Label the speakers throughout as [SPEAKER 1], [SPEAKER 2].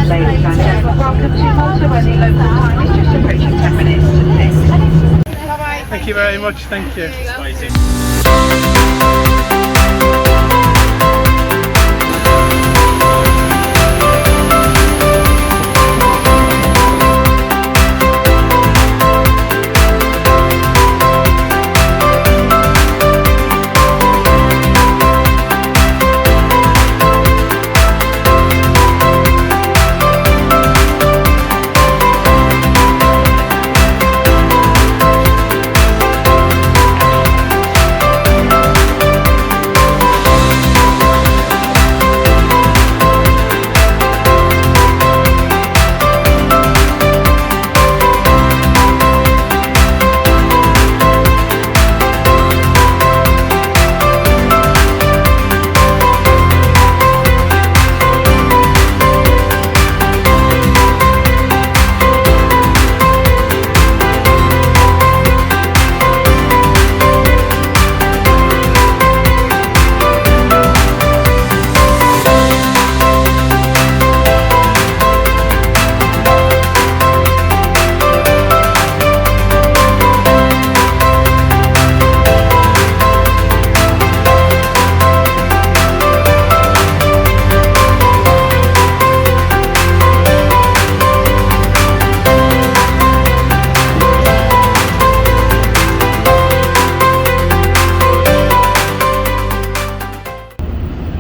[SPEAKER 1] Ladies and gentlemen, welcome to Malta, where the local time is just approaching 10 minutes to 6. Bye-bye.
[SPEAKER 2] Thank you very much, thank you.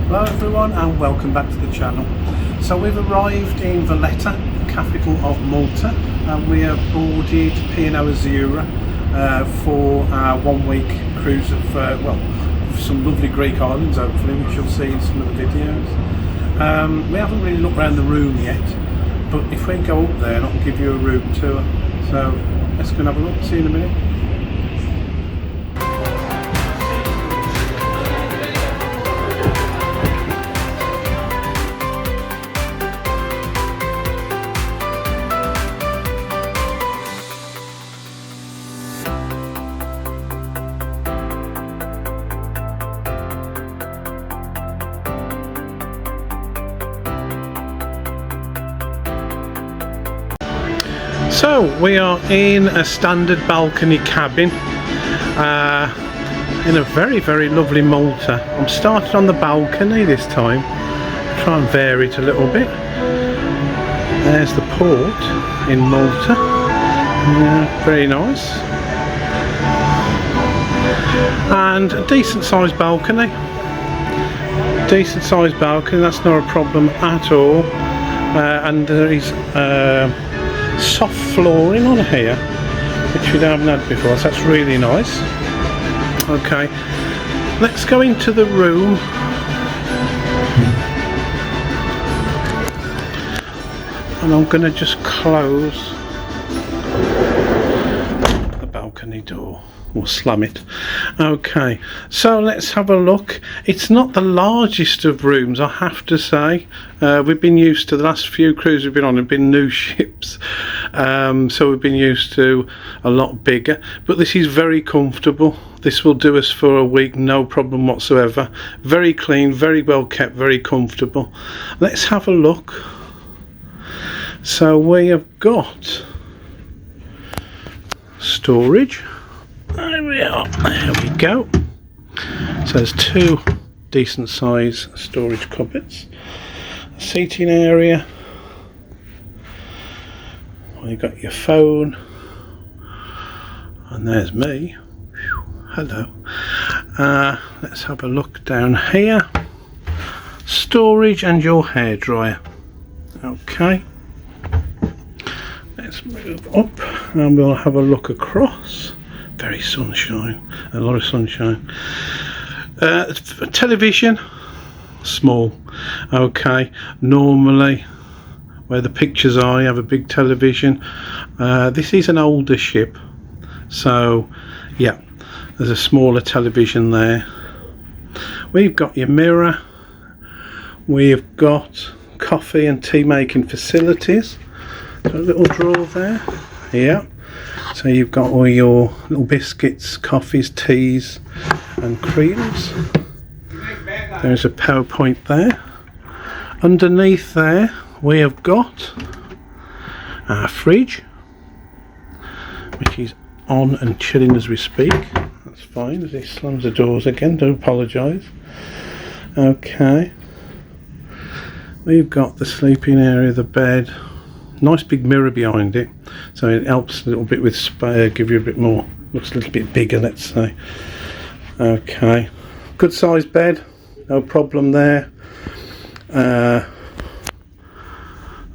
[SPEAKER 2] Hello everyone and welcome back to the channel. So we've arrived in Valetta, the capital of Malta, and we have boarded P&O Azura for our 1 week cruise of some lovely Greek islands, hopefully, which you'll see in some of the videos. We haven't really looked around the room yet, but if we go up there I'll give you a room tour. So let's go and have a look, see you in a minute. So we are in a standard balcony cabin in a very lovely Malta. I'm starting on the balcony this time, try and vary it a little bit. There's the port in Malta, very nice, and a decent sized balcony, that's not a problem at all. And there is soft flooring on here, which we haven't had before, so that's really nice. Okay, let's go into the room. And I'm going to just close the balcony door, or slam it. Okay, so let's have a look. It's not the largest of rooms, I have to say. We've been used to, the last few cruises we've been on have been new ships, so we've been used to a lot bigger, but this is very comfortable. This will do us for a week, no problem whatsoever. Very clean, very well kept, very comfortable. Let's have a look. So we have got storage. There we are, there we go. So there's two decent size storage cupboards, a seating area, well, you've got your phone, and there's me. Hello. Let's have a look down here. Storage and your hairdryer. Okay, let's move up and we'll have a look across. Very sunshine, a lot of sunshine. Television, small. Okay, normally where the pictures are, you have a big television. This is an older ship, so yeah, there's a smaller television there. We've got your mirror, we've got coffee and tea making facilities, so a little drawer there. Yeah, so you've got all your little biscuits, coffees, teas and creams. There's a PowerPoint there. Underneath there we have got our fridge, which is on and chilling as we speak. That's fine, as he slams the doors again, do apologise. Okay, we've got the sleeping area, the bed, nice big mirror behind it, so it helps a little bit with spare, give you a bit more, looks a little bit bigger, let's say. Okay, good sized bed, no problem there.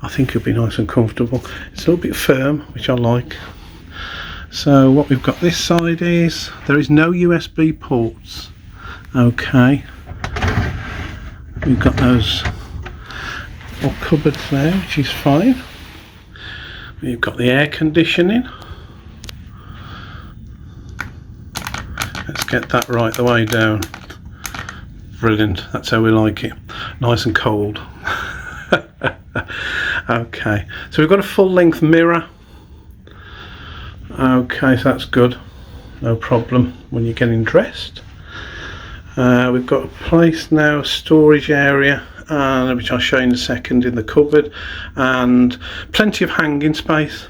[SPEAKER 2] I think it'll be nice and comfortable. It's a little bit firm, which I like. So what we've got this side is, there is no USB ports. Okay, we've got those all cupboards there, which is fine. We've got the air conditioning. Let's get that right the way down. Brilliant, that's how we like it. Nice and cold. Okay, so we've got a full length mirror. Okay, so that's good, no problem when you're getting dressed. We've got a place now, a storage area, which I'll show you in a second, in the cupboard, and plenty of hanging space.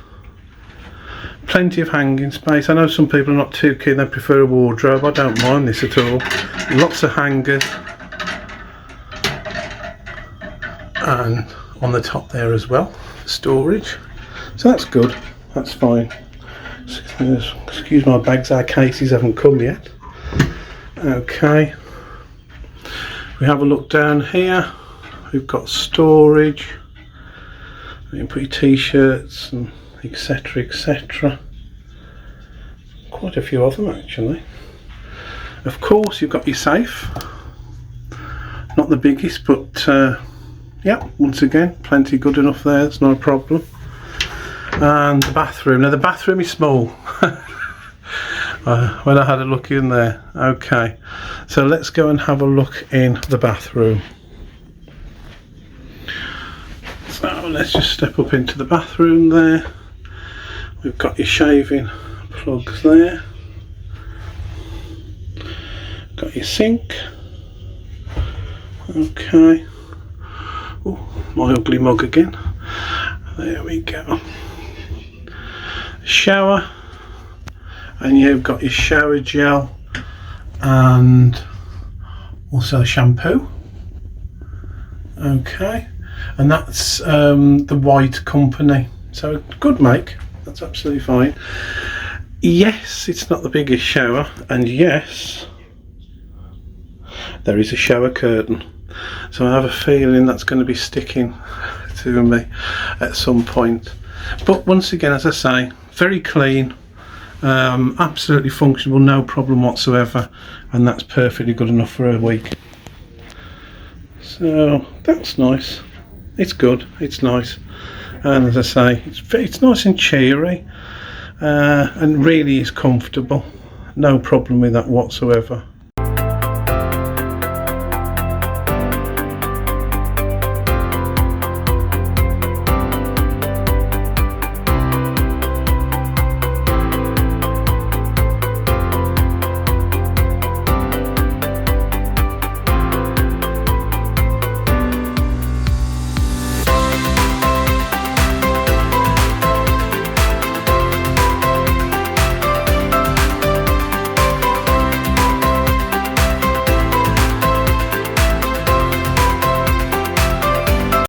[SPEAKER 2] Plenty of hanging space. I know some people are not too keen, they prefer a wardrobe. I don't mind this at all. Lots of hangers, and on the top there as well, storage. So that's good, that's fine. Excuse my bags, our cases haven't come yet. Okay, we have a look down here. We've got storage. You can put your t-shirts and etc, etc. Quite a few of them actually. Of course you've got your safe, not the biggest, but yeah, once again plenty good enough there, it's not a problem. And the bathroom, now the bathroom is small. When I had a look in there. Okay, so let's go and have a look in the bathroom. So let's just step up into the bathroom there. We've got your shaving plugs there. Got your sink. Okay. Oh, my ugly mug again. There we go. Shower, and you've got your shower gel and also shampoo. Okay, and that's the White company, so good make, that's absolutely fine. Yes, it's not the biggest shower, and yes, there is a shower curtain, so I have a feeling that's going to be sticking to me at some point. But once again, as I say, very clean, absolutely functional, no problem whatsoever, and that's perfectly good enough for a week. So that's nice, it's good, it's nice, and as I say, it's nice and cheery, and really is comfortable, no problem with that whatsoever.